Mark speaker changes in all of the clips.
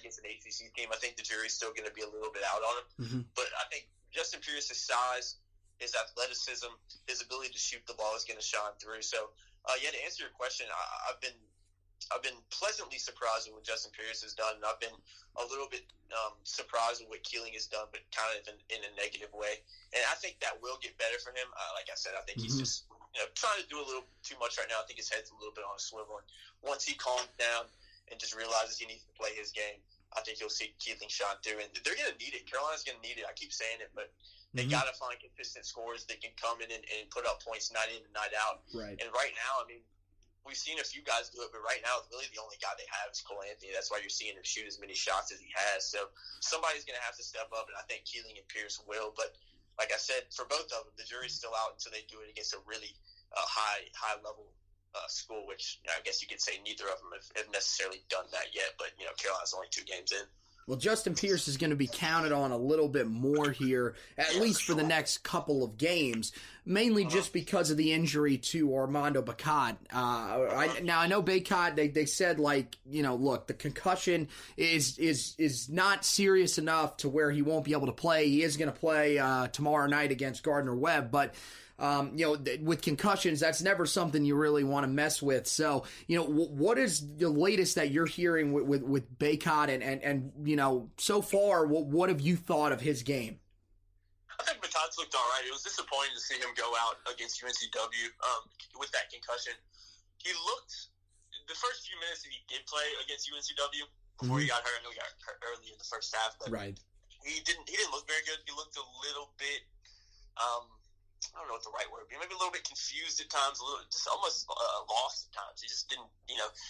Speaker 1: against an ACC team, I think the jury's still going to be a little bit out on him.
Speaker 2: Mm-hmm.
Speaker 1: But I think Justin Pierce's size, his athleticism, his ability to shoot the ball is going to shine through. So, to answer your question, I've been pleasantly surprised with what Justin Pierce has done, and I've been a little bit surprised with what Keeling has done, but kind of in a negative way. And I think that will get better for him. Like I said, I think he's just trying to do a little too much right now. I think his head's a little bit on a swivel. And once he calms down and just realizes he needs to play his game, I think you'll see Keeling shine through. And they're going to need it. Carolina's going to need it. I keep saying it, but they got to find consistent scorers that can come in and put up points night in and night out.
Speaker 2: Right.
Speaker 1: And right now, I mean, we've seen a few guys do it, but right now, really the only guy they have is Cole Anthony. That's why you're seeing him shoot as many shots as he has. So somebody's going to have to step up, and I think Keeling and Pierce will. But like I said, for both of them, the jury's still out until they do it against a really high-level school, which I guess you could say neither of them have necessarily done that yet. But, Carolina's only 2 games in.
Speaker 2: Well, Justin Pierce is going to be counted on a little bit more here, at least for the next couple of games, mainly just because of the injury to Armando Bacot. Now, I know Bacot, they said, look, the concussion is not serious enough to where he won't be able to play. He is going to play tomorrow night against Gardner-Webb, but with concussions, that's never something you really want to mess with. So, what is the latest that you're hearing with Bacot and so far, what have you thought of his game?
Speaker 1: I think Bacot's looked all right. It was disappointing to see him go out against UNCW with that concussion. He looked, the first few minutes that he did play against UNCW before he got hurt, I know he got hurt early in the first half, but he didn't look very good. He looked a little bit, I don't know what the right word would be. Maybe a little bit confused at times, just almost lost at times. He just didn't,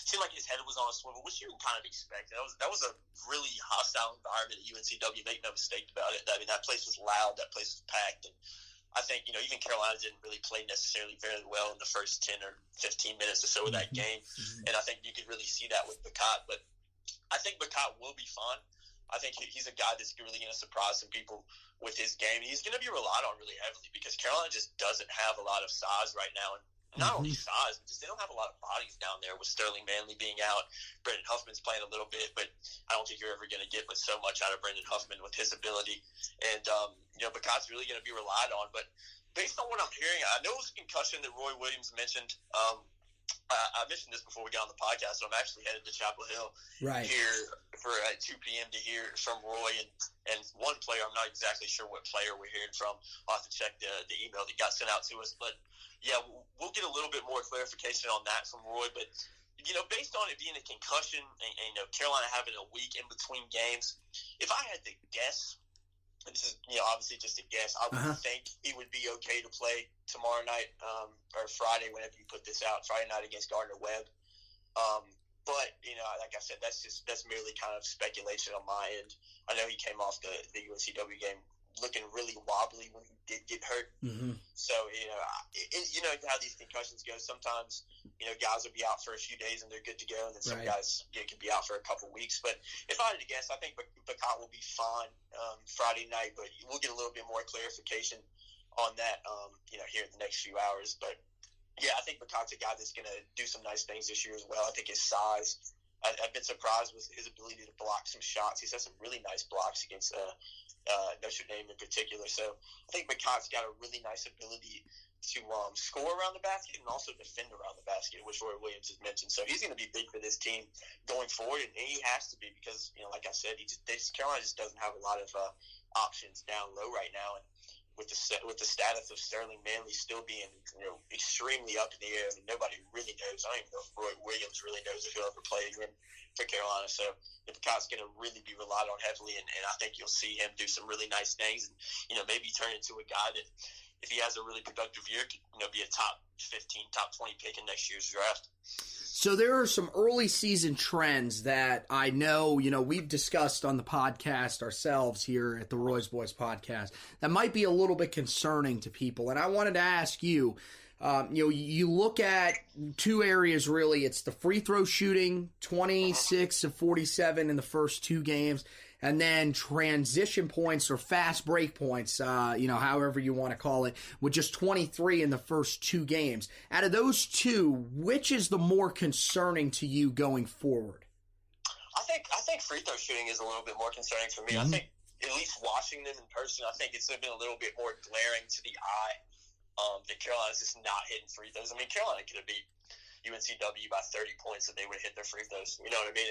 Speaker 1: seemed like his head was on a swivel, which you can kind of expect. That was a really hostile environment at UNCW. Make no mistake about it. I mean, that place was loud. That place was packed. And I think, even Carolina didn't really play necessarily very well in the first 10 or 15 minutes or so of that game. And I think you could really see that with Bacot. But I think Bacot will be fine. I think he's a guy that's really going to surprise some people with his game. He's going to be relied on really heavily because Carolina just doesn't have a lot of size right now. And not only size, but just they don't have a lot of bodies down there with Sterling Manley being out. Brendan Huffman's playing a little bit, but I don't think you're ever going to get so much out of Brendan Huffman with his ability. And, Bacot's really going to be relied on. But based on what I'm hearing, I know it was a concussion that Roy Williams mentioned. I mentioned this before we got on the podcast, so I'm actually headed to Chapel Hill here for 2 p.m. to hear from Roy and one player. I'm not exactly sure what player we're hearing from. I'll have to check the email that got sent out to us. But, yeah, we'll get a little bit more clarification on that from Roy. But, based on it being a concussion and Carolina having a week in between games, if I had to guess, and this is obviously just a guess, I would think he would be okay to play tomorrow night or Friday, whenever you put this out, Friday night against Gardner-Webb. But, like I said, that's merely kind of speculation on my end. I know he came off the UNCW game looking really wobbly when he did get hurt. So, how these concussions go. Sometimes, guys will be out for a few days and they're good to go, and then some guys can be out for a couple weeks. But if I had to guess, I think Bacot will be fine Friday night, but we'll get a little bit more clarification on that, here in the next few hours. But, yeah, I think Bacot's a guy that's going to do some nice things this year as well. I think his size, I've been surprised with his ability to block some shots. He's had some really nice blocks against Notre Dame in particular. So I think Bacot's got a really nice ability to score around the basket and also defend around the basket, which Roy Williams has mentioned. So he's going to be big for this team going forward, and he has to be because, like I said, Carolina just doesn't have a lot of options down low right now. And with the status of Sterling Manley still being extremely up in the air, I mean, nobody really knows. I don't even know if Roy Williams really knows if he'll ever play again for Carolina. So Bacot's going to really be relied on heavily, and I think you'll see him do some really nice things, and maybe turn into a guy that, if he has a really productive year, could be a top 15, top 20 pick in next year's draft.
Speaker 2: So there are some early season trends that I know, we've discussed on the podcast ourselves here at the Roy's Boys podcast that might be a little bit concerning to people. And I wanted to ask you, you look at 2 areas really. It's the free throw shooting, 26 of 47 in the first 2 games, and then transition points or fast break points, however you want to call it, with just 23 in the first 2 games. Out of those 2, which is the more concerning to you going forward?
Speaker 1: I think free throw shooting is a little bit more concerning for me. I think at least watching them in person, I think it's been a little bit more glaring to the eye that Carolina's just not hitting free throws. I mean, Carolina could have beat UNCW by 30 points if they would have hit their free throws. You know what I mean?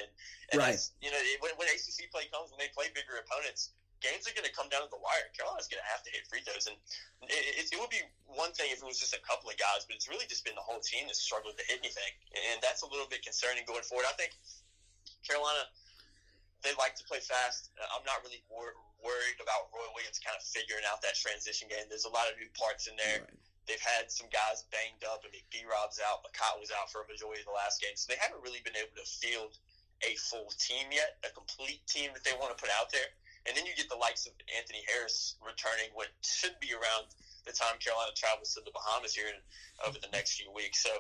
Speaker 1: And
Speaker 2: right.
Speaker 1: When ACC play comes, when they play bigger opponents, games are going to come down to the wire. Carolina's going to have to hit free throws. And it would be one thing if it was just a couple of guys, but it's really just been the whole team that's struggled to hit anything. And that's a little bit concerning going forward. I think Carolina, they like to play fast. I'm not really worried about Roy Williams kind of figuring out that transition game. There's a lot of new parts in there. Right. They've had some guys banged up. I mean, B-Rob's out. Bacat was out for a majority of the last game. So they haven't really been able to field a full team yet, a complete team that they want to put out there. And then you get the likes of Anthony Harris returning what should be around the time Carolina travels to the Bahamas here over the next few weeks. So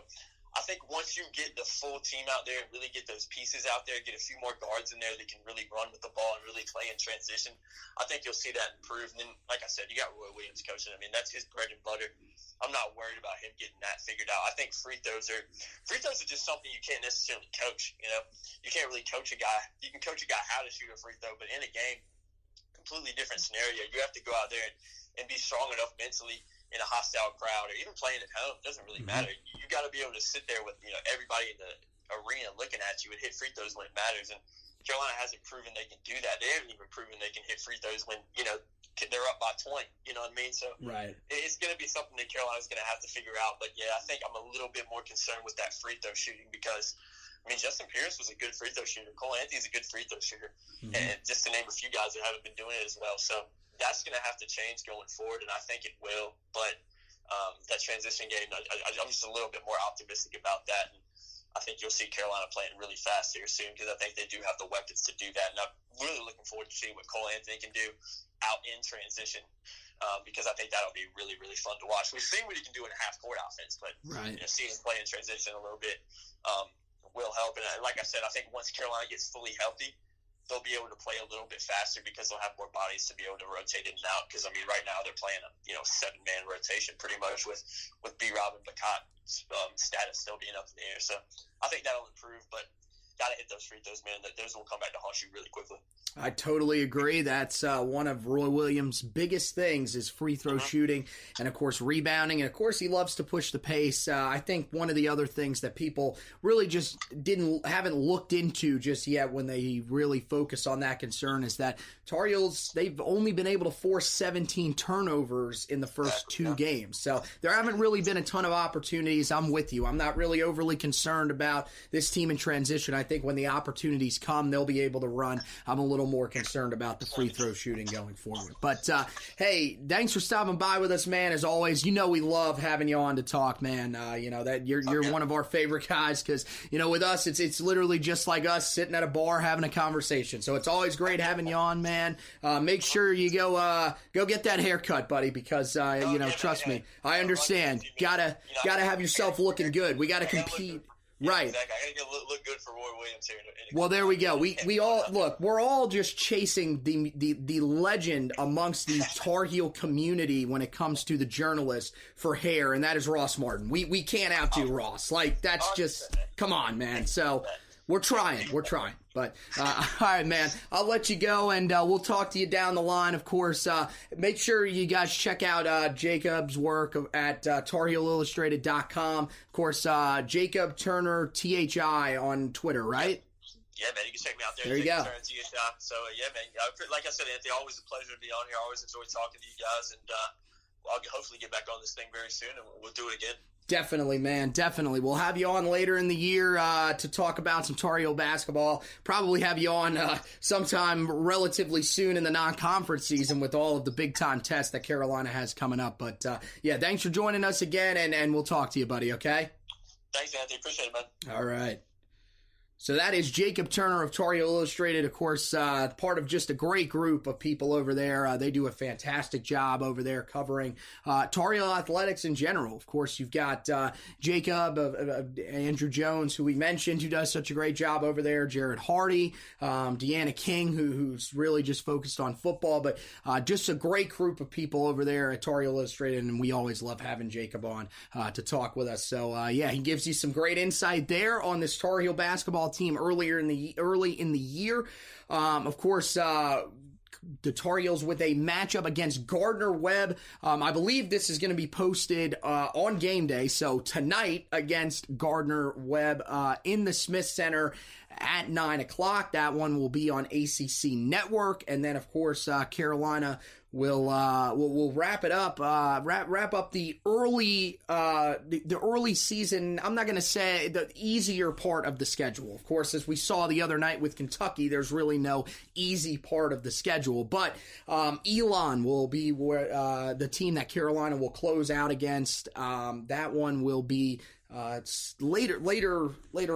Speaker 1: I think once you get the full team out there and really get those pieces out there, get a few more guards in there that can really run with the ball and really play in transition, I think you'll see that improve. And then, like I said, you got Roy Williams coaching. I mean, that's his bread and butter. I'm not worried about him getting that figured out. I think free throws are just something you can't necessarily coach. You know, you can't really coach a guy. You can coach a guy how to shoot a free throw, but in a game, completely different scenario. You have to go out there and be strong enough mentally in a hostile crowd, or even playing at home. It doesn't really matter. You got to be able to sit there with everybody in the arena looking at you and hit free throws when it matters. And Carolina hasn't proven they can do that. They haven't even proven they can hit free throws when they're up by 20. You know what I mean? So
Speaker 2: right.
Speaker 1: It's going to be something that Carolina's going to have to figure out. But yeah, I think I'm a little bit more concerned with that free throw shooting because, I mean, Justin Pierce was a good free throw shooter. Cole Anthony's a good free throw shooter, and just to name a few guys that haven't been doing it as well. So that's going to have to change going forward, and I think it will. But that transition game, I'm just a little bit more optimistic about that. And I think you'll see Carolina playing really fast here soon because I think they do have the weapons to do that. And I'm really looking forward to seeing what Cole Anthony can do out in transition because I think that'll be really, really fun to watch. We've seen what he can do in a half-court offense, but seeing him play in transition a little bit will help. And like I said, I think once Carolina gets fully healthy, they'll be able to play a little bit faster because they'll have more bodies to be able to rotate in and out. Because, I mean, right now they're playing a 7-man rotation pretty much with B-Rob and Bacat status still being up in the air. So I think that'll improve, but got to hit those free throws, man. Those will come back to haunt you really quickly.
Speaker 2: I totally agree. That's one of Roy Williams' biggest things is free throw shooting and, of course, rebounding. And, of course, he loves to push the pace. I think one of the other things that people really just haven't looked into just yet when they really focus on that concern is that Tar Heels, they've only been able to force 17 turnovers in the first 2 games. So there haven't really been a ton of opportunities. I'm with you. I'm not really overly concerned about this team in transition. I think when the opportunities come, they'll be able to run. I'm a little more concerned about the free throw shooting going forward. But, hey, thanks for stopping by with us, man. As always, we love having you on to talk, man. That you're one of our favorite guys because, with us, it's literally just like us sitting at a bar having a conversation. So it's always great having you on, man. Make sure you go get that haircut, buddy, because, trust me, I understand. Gotta have yourself looking good. We gotta compete. Right.
Speaker 1: Exactly. I got to look good for Roy Williams here.
Speaker 2: Well, there we go. We all look. We're all just chasing the legend amongst the Tar Heel community when it comes to the journalist for hair, and that is Ross Martin. We can't outdo Ross. Like that's just come on, man. So we're trying. But, all right, man, I'll let you go, and we'll talk to you down the line, of course. Make sure you guys check out Jacob's work at TarHeelIllustrated.com. Of course, Jacob Turner, THI on Twitter, right?
Speaker 1: Yeah, man, you can check me out there.
Speaker 2: There you go.
Speaker 1: So, yeah, man, like I said, Anthony, always a pleasure to be on here. I always enjoy talking to you guys, and I'll hopefully get back on this thing very soon, and we'll do it again.
Speaker 2: Definitely, man. Definitely. We'll have you on later in the year to talk about some Tar Heel basketball. Probably have you on sometime relatively soon in the non-conference season with all of the big-time tests that Carolina has coming up. But, yeah, thanks for joining us again, and we'll talk to you, buddy, okay?
Speaker 1: Thanks, Anthony. Appreciate it, man.
Speaker 2: All right. So that is Jacob Turner of Tar Heel Illustrated, of course, part of just a great group of people over there. They do a fantastic job over there covering Tar Heel athletics in general. Of course, you've got Jacob, Andrew Jones, who we mentioned, who does such a great job over there, Jared Hardy, Deanna King, who's really just focused on football, but just a great group of people over there at Tar Heel Illustrated, and we always love having Jacob on to talk with us. So, yeah, he gives you some great insight there on this Tar Heel basketball team early in the year. Of course, the Tar Heels with a matchup against Gardner-Webb. I believe this is going to be posted on game day. So tonight against Gardner-Webb in the Smith Center at 9 o'clock. That one will be on ACC Network. And then, of course, Carolina we'll wrap it up. Wrap up the early season. I'm not going to say the easier part of the schedule. Of course, as we saw the other night with Kentucky, there's really no easy part of the schedule. But Elon will be where the team that Carolina will close out against. That one will be. It's later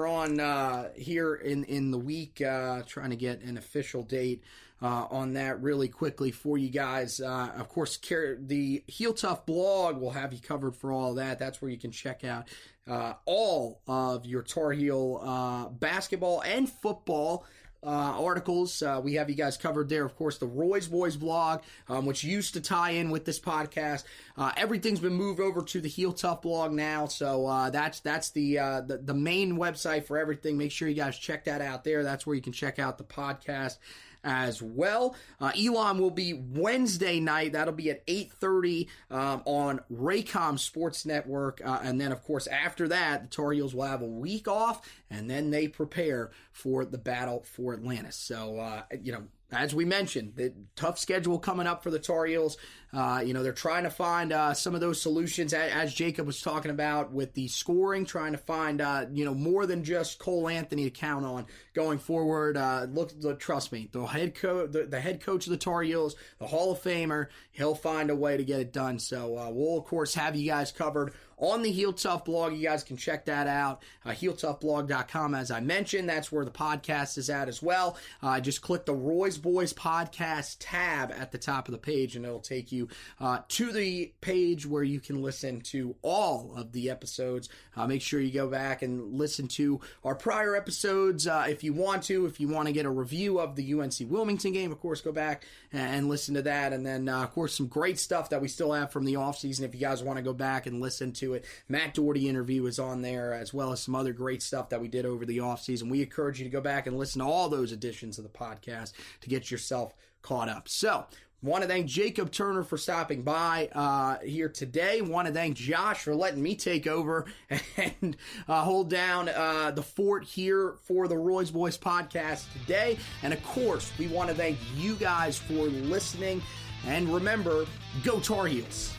Speaker 2: on here in the week. Trying to get an official date on that really quickly for you guys. Of course, the Heel Tough blog will have you covered for all of that. That's where you can check out all of your Tar Heel basketball and football articles. We have you guys covered there. Of course, the Roy's Boys blog, which used to tie in with this podcast. Everything's been moved over to the Heel Tough blog now. So that's the main website for everything. Make sure you guys check that out there. That's where you can check out the podcast as well. Elon will be Wednesday night. That'll be at 8:30 on Raycom Sports Network. And then, of course, after that, the Tar Heels will have a week off, and then they prepare for the battle for Atlantis. So, as we mentioned, the tough schedule coming up for the Tar Heels. They're trying to find some of those solutions, as Jacob was talking about, with the scoring, trying to find, more than just Cole Anthony to count on going forward. Trust me, the head coach of the Tar Heels, the Hall of Famer, he'll find a way to get it done. So we'll, of course, have you guys covered on the Heel Tough blog. You guys can check that out, HeelToughBlog.com. As I mentioned, that's where the podcast is at as well. Just click the Roy's Boys Podcast tab at the top of the page, and it'll take you to the page where you can listen to all of the episodes. Make sure you go back and listen to our prior episodes if you want to. If you want to get a review of the UNC Wilmington game, of course, go back and listen to that. And then, of course, some great stuff that we still have from the offseason if you guys want to go back and listen to it. Matt Doherty interview is on there, as well as some other great stuff that we did over the offseason. We encourage you to go back and listen to all those editions of the podcast to get yourself caught up. So, want to thank Jacob Turner for stopping by here today. Want to thank Josh for letting me take over and hold down the fort here for the Roy's Boys podcast today. And of course, we want to thank you guys for listening. And remember, go Tar Heels.